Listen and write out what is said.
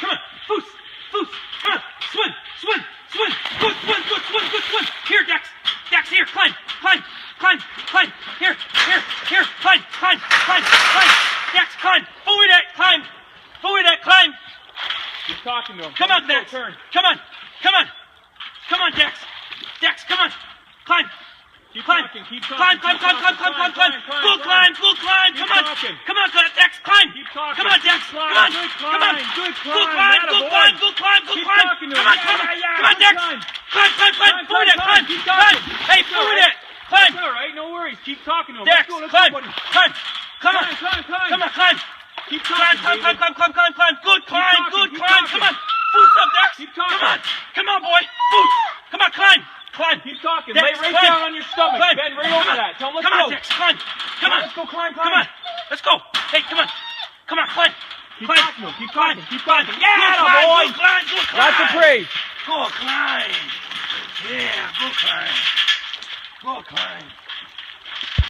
Come on. Foos. Foos. Come on. Swim. Swim. Swim. Good. Swim. Good. Swim. Good. Swim. Here, Dex. Dex, here. Climb. Climb. Climb. Climb. Here. Here. Here. Climb. Climb. Climb. Climb. Dex, climb. Forward that. Climb. Forward that. Climb. Keep talking to him. Come on, Dex. Turn. Come on. Come on. Come on, Dex. Dex, come on. Climb. Keep Climb. talking. Keep talking. Climb, climb, climb, climb, climb, climb, climb. Go climb, go climb. Come on. Come on, Dex, climb. Keep talking. Come on, Dex. Come on. Come on. Good Go climb. climb, go climb, go climb, go climb. Come on, come on. Come on, Dex. Climb, climb, climb. Forward it, climb. Climb. Hey, forward it. Climb. All right, no worries. Keep talking to him. Dex, climb. Climb. Come on. Climb. Come on, climb. Keep Climb, talking. climb, climb, climb, climb, climb. Good climb, good climb. Come on. Boost up, Dex. Come on. Come on, boy. Boost. Come on, climb. Climb. Keep talking. Dex, Lay right climb. down on your stomach. Climb. Bend right over that. Tell him, let's come go. on, Dex, climb. Come on. Let's go climb. Come on. Let's go. Hey, come on. Come on, climb. Keep Climb. talking to him. Keep talking. Keep Climb. talking. Yeah, Yeah, climb, boy. go climb, go climb. Lots of praise. Go climb. Yeah, go climb. Go climb.